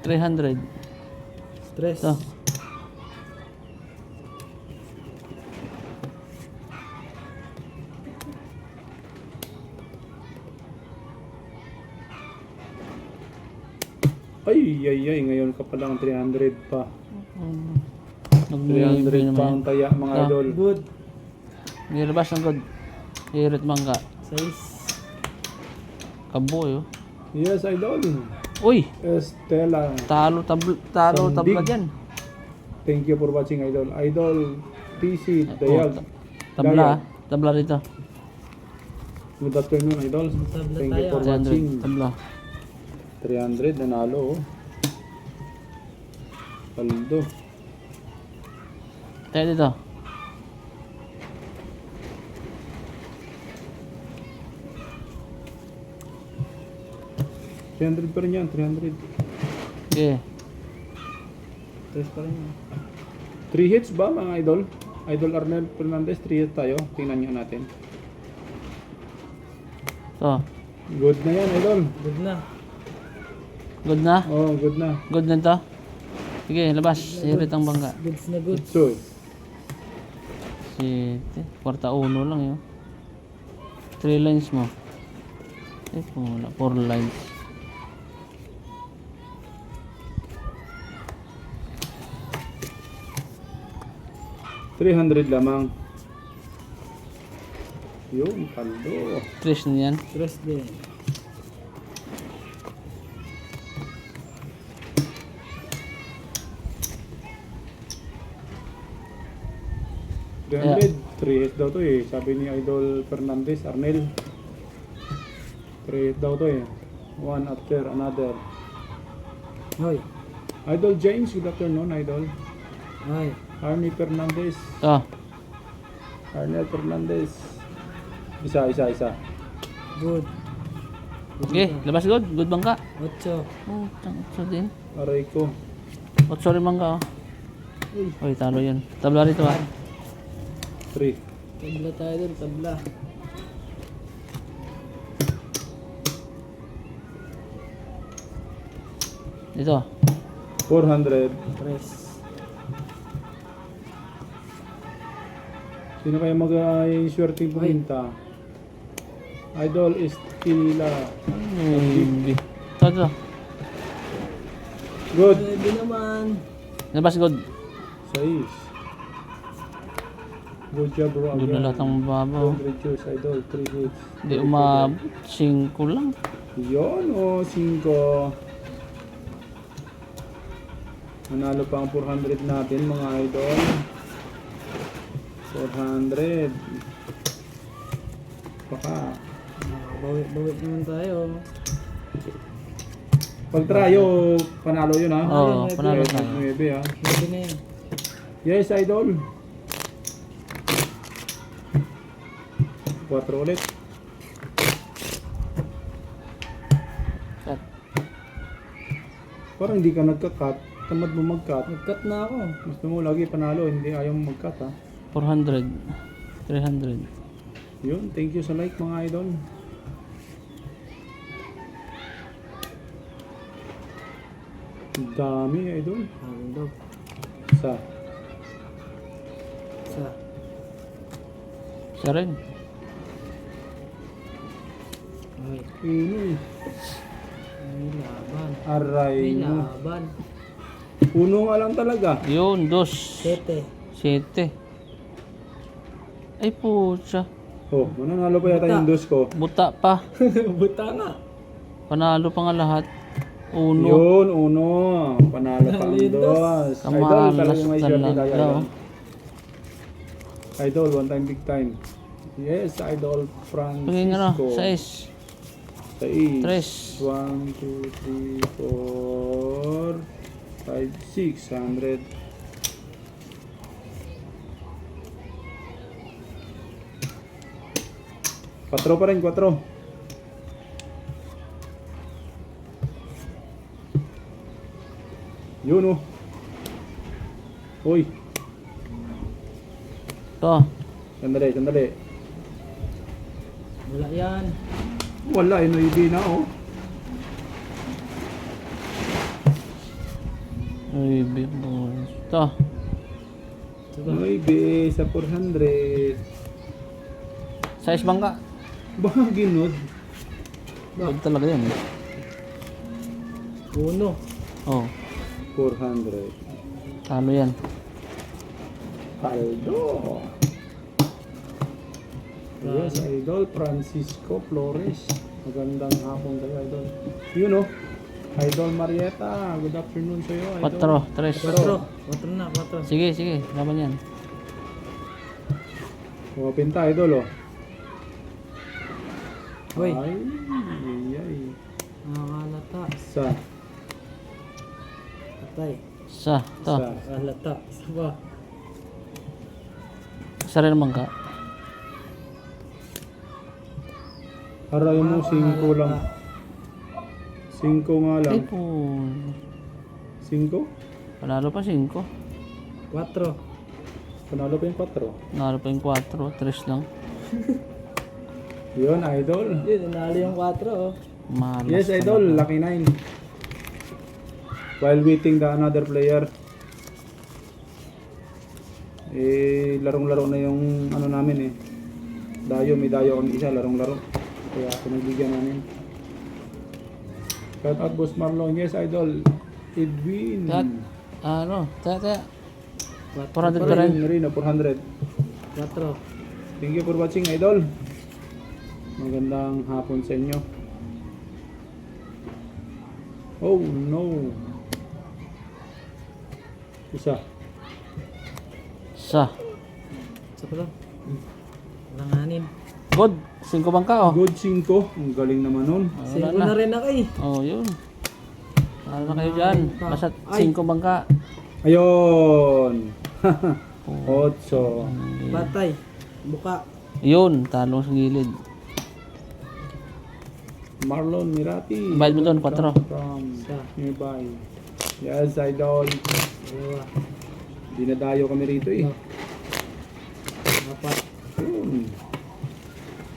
300. Stress. Ito. Ay, ngayon ka pa lang 300 pa. Nag-300 300 pa ang taya mga Ah. idol. Good. Nilabas ng good. Hirit mangga. Size. Kaboy oh. Yes, idol. Uy! Estela. Talo tabla Sandig. dyan. Thank you for watching, idol. Idol PC Oh, Dayag. tabla. Tabla rito. Good afternoon, idol. Tabla Thank you tayo. for watching. 300. Tabla. 300 nanalo. Oh. Paldo. Tayo dito. $300 pa rin yan, 300. Okay. Stress pa rin yun. 3 hits ba mga idol? Idol Arnel Fernandez, 3 hits tayo. Tingnan nyo natin. So, Good na yan, idol. Good na. good na? Oh, good na. Good na to? Sige, labas. Hirit ang bangga. Goods na goods. So, Siyete. Kwarta uno lang yun. 3 lines mo. Eh, kung wala. 4 lines. $300 lamang. Yun, paldo. 3 na yan. Stress din. $300. 3 hits daw to eh. Sabi ni Idol Fernandez, Arnel. 3 hits daw to eh. One after another. Hoy. Idol James, good afternoon, Idol. Ay. Arnie Fernandez. Oh, Arnel Fernandez. Isa. Good. okay. Labas good. Good bangga. 8. Oh, 8 din. Aray ko. 8 rin bangga oh. Uy, talo yun. Tabla rito ah. 3. Tabla tayo dun. Tabla. Dito. 400. Stress. Sino kaya mag-swerte pumunta? Idol Estila. Hindi. Ito. Good. Pwede naman. Labas good. 6. Good job, bro. Good na lahat ang babaw. Don't reduce, Idol. 3 hits. Hindi umabot. 5 lang. Yun, o. 5. Manalo pa ang 400 natin, mga idol. 400. Baka. Bawit naman tayo. Pag tryo, panalo yun ha. Oo, panalo Pwede, tayo. pwede, ha. Pwede na yun. Yes, idol. 4 ulit. Cut. Parang hindi ka nagka-cut. Tamad mo mag-cut. Nag-cut na ako. Gusto mo lagi panalo, hindi ayaw mo mag-cut ha. 400. 300. Yun, thank you sa like mga idol. Ang dami idol. Amin daw. Sa Sa. Siya rin. Ay. ini. May laban. Aray May mo. laban. Puno nga lang talaga. Yun, 2. 7. 7. Ay, pucha. Oh, mananalo pa yata yung dos ko. Buta pa. Buta nga. Panalo pa nga lahat. Uno. Yun, uno. Panalo pa ang dos. Idol, Kamalas talagang may swerte tayo. talaga. Idol. Idol, one time, big time. Yes, Idol Paging ano, Francisco. 6. 6. 3. 1, 2, 3, 4, 5, 600. Patro pa rin, 4. Yun oh. Uy, Ito. sandali. Wala yan. Wala, hindi na oh. Uy, big balls. Ito. Diba? Maybe sa 400. Size bangka. Baka ginod. Huwag talaga yan. Uno. Oh, 400. talo yan. Paldo. Yes, Idol. Francisco Flores. Magandang hapon kayo, Idol. Yun oh. Idol Marieta. Good afternoon sa iyo, Idol. 4, 3. 4 na, 4. Sige, sige. Laban yan. Pinta, Idol oh. Uy. Ay, ay. Nakakalata. Sa. Patay. Sa. Ito. Sa. Nakakalata. Isa ba? Isa rin naman ka. Aray mo, 5 lang. 5 nga lang. Ay po. 5? Panalo pa 5. 4. Panalo pa yung 4. Panalo pa yung 4. 3 lang. Yun, Idol. Yun, nanalo yung 4 oh. Malas Yes, Idol. Lucky 9. While waiting the another player. Larong-laro na yung ano namin eh. Dayo, may dayo kami isa, larong-laro. Kaya pinagbigyan namin. Shout out Boss Marlon. Yes, Idol. Edwin. Tat. Ano? Tata. 400 pa Edwin rin. Marino, 400. 4. Thank you for watching, Idol. Magandang hapon sa inyo. Oh no. Isa. Sa. Isa pa lang. Langanin. Good. 5 bangka oh. Good 5. Ang galing naman nun. Sino na rin ako eh. Oh, yun. Ano na kayo dyan? Basta 5 bangka. Ayun. 8. Patay. Buka. Yun. Talong sa gilid. Marlon Mirati. Bayad mo doon, 4. From Isa. nearby. Yes, Idol. Dalawa. Dinadayo kami rito eh. 4. Yun.